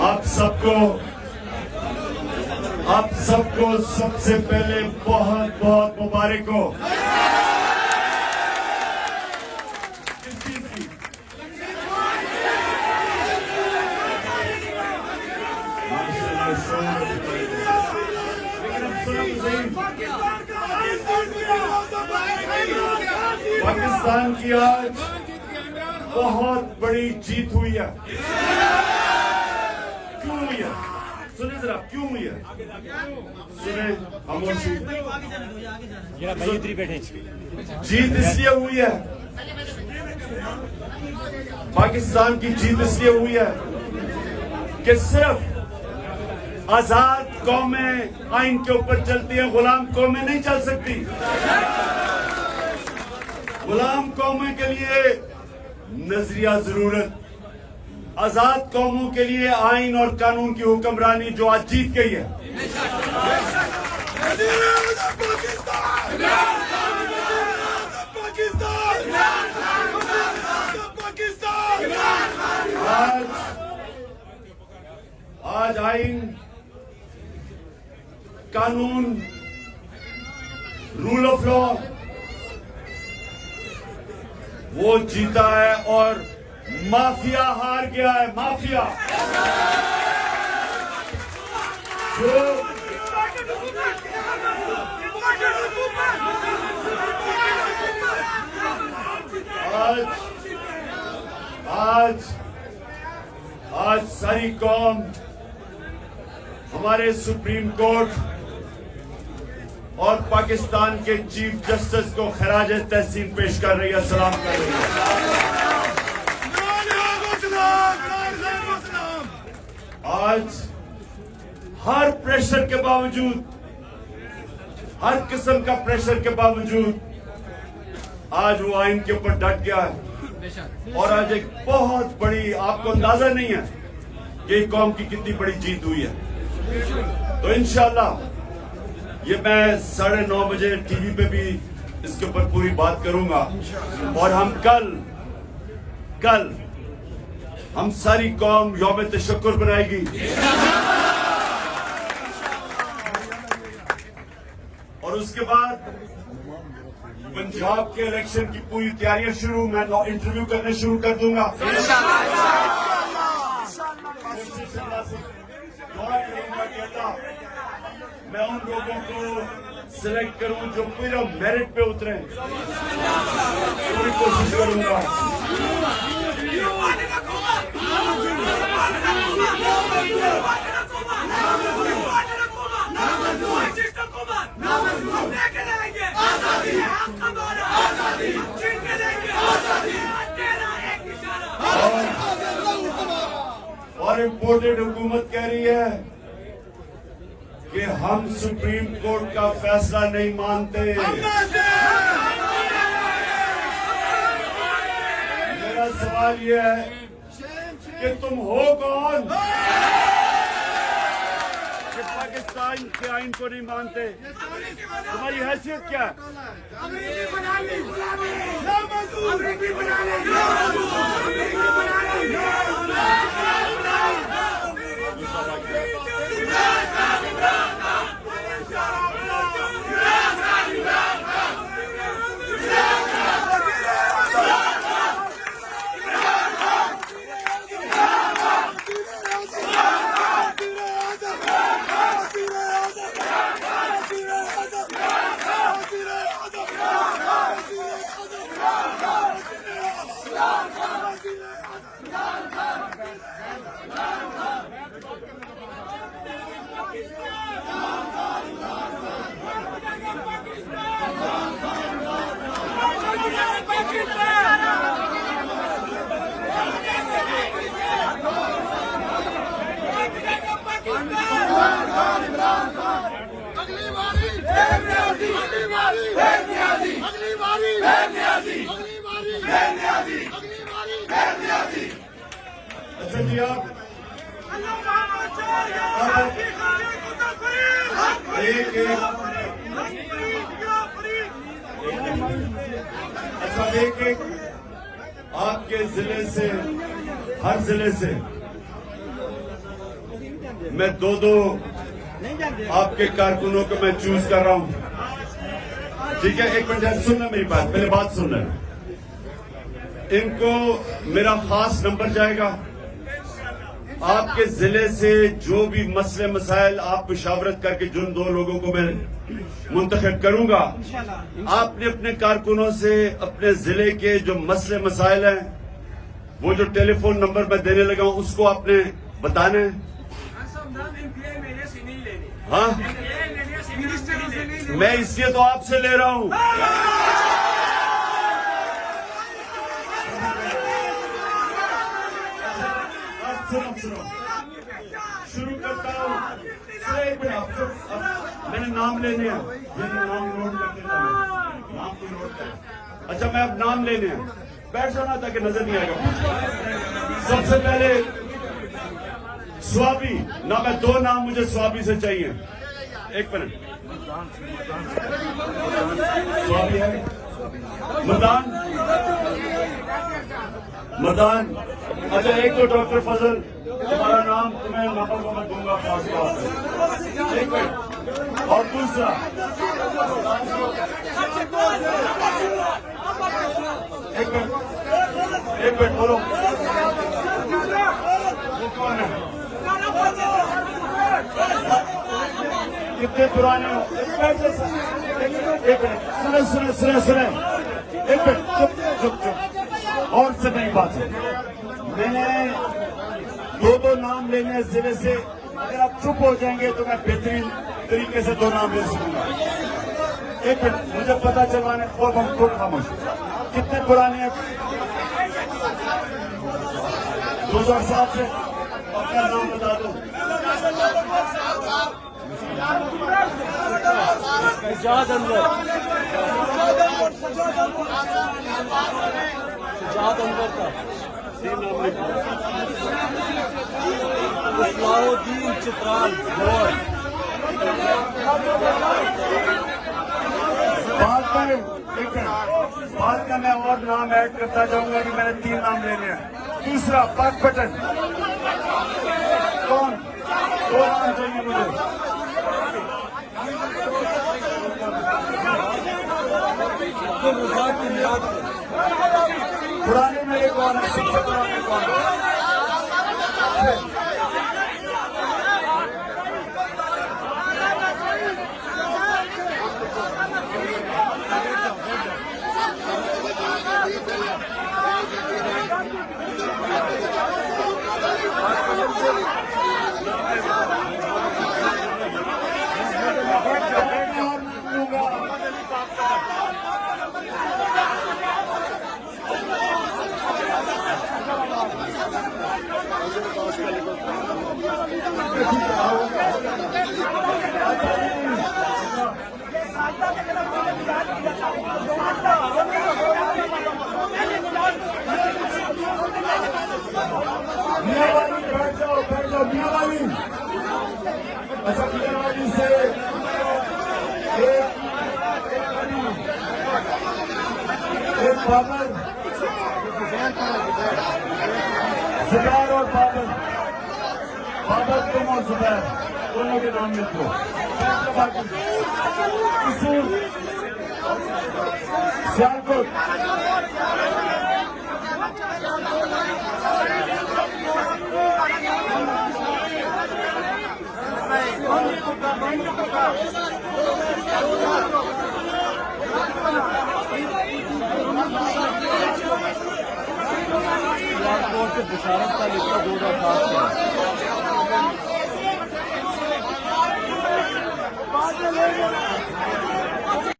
आप सबको सबसे पहले बहुत बहुत मुबारक हो। पाकिस्तान की आज बहुत बड़ी जीत हुई है। क्यों हुई है? सुने जरा, क्यों हुई है? सुने खामोशी। जीत इसलिए हुई है, पाकिस्तान की जीत इसलिए हुई है कि सिर्फ आजाद कौमें आइन के ऊपर चलती हैं, गुलाम कौमें नहीं चल सकती। गुलाम कौमों के लिए नजरिया जरूरत, आजाद कौमों के लिए आइन और कानून की हुक्मरानी जो आज जीत गई है। आज आइन, कानून, रूल ऑफ लॉ वो जीता है और माफिया हार गया है। माफिया जो आज सारी कौम हमारे सुप्रीम कोर्ट और पाकिस्तान के चीफ जस्टिस को खराज तहसीन पेश कर रही है, सलाम कर रही है। आज हर प्रेशर के बावजूद, हर किस्म का प्रेशर के बावजूद आज वो आइन के ऊपर डट गया है। और आज एक बहुत बड़ी, आपको अंदाजा नहीं है कि कौम की कितनी बड़ी जीत हुई है। तो इंशाल्लाह ये मैं 9:30 बजे टीवी पे भी इसके ऊपर पूरी बात करूंगा। और हम कल हम सारी कौम यौम तशक्कुर बनाएगी। और उसके बाद पंजाब के इलेक्शन की पूरी तैयारियां शुरू, मैं इंटरव्यू करने शुरू कर दूंगा। मैं उन लोगों को सिलेक्ट करूं जो पूरा मेरिट पे उतरे, पूरी कोशिश करूंगा। और इम्पोर्टेड हुकूमत कह रही है कि हम सुप्रीम कोर्ट का फैसला नहीं मानते। मेरा सवाल यह है कि तुम हो कौन कि पाकिस्तान के आइन को नहीं मानते? तुम्हारी हैसियत क्या है? अच्छा जी, आप एक आपके जिले से, हर जिले से मैं दो आपके कारकुनों को मैं चूज कर रहा हूं। ठीक है, एक मिनट सुनना मेरी बात, पहले बात सुनना। इनको मेरा खास नंबर जाएगा। आपके जिले से जो भी मसले मसाइल आप मुशावरत करके जिन दो लोगों को मैं मुंतखब करूंगा, आपने अपने कारकुनों से अपने जिले के जो मसले मसाइल हैं, वो जो टेलीफोन नंबर मैं देने लगा हूं उसको आपने बताना है। हाँ, मैं इसलिए तो आपसे ले रहा हूं। सुनो, शुरू करता हूँ। मैंने नाम लेने हैं, नाम नोट कर देता हूँ। नाम को नोट कर। अच्छा, मैं अब नाम लेने हैं, बैठ जाना ताकि नजर नहीं आएगा। सबसे पहले स्वाबी ना, मैं दो नाम मुझे स्वाबी से चाहिए। एक मिनट, स्वाबी है मदान। अच्छा, एक तो डॉक्टर फजल, तुम्हारा नाम तुम्हें नंबर को मैं दूंगा खास तौर पे। एक मिनट, और दूसरा एक मिनट बोलो, वो कौन है? कितने पुराने हो? एक मिनट, सुने, एक मिनट, चुप। और से नहीं बात है, मैंने दो नाम लेने हैं जिले से। अगर आप चुप हो जाएंगे तो मैं बेहतरीन तरीके से दो नाम ले सकूंगा। एक मिनट, मुझे पता चलवाने खूब खामोश। कितने पुराने हैं? 2007 से। अपना नाम बता दो। सजाद अंवर का इस्लाउद्दीन चित्राल गौर। बाद में मैं और नाम ऐड करता जाऊंगा कि मैंने 3 नाम लेने हैं। दूसरा पाक बटन, कौन? 2 नाम चाहिए मुझे। पुराने में एक कौन है? सबसे पुराने कौन है? मियावाली। अच्छा, मियावाली से एक बाबर, जुबैर और बाबर तुम और जुबैर दोनों के नाम लिखो। सियालकोट, से बुशारत का लिखा 2007 में।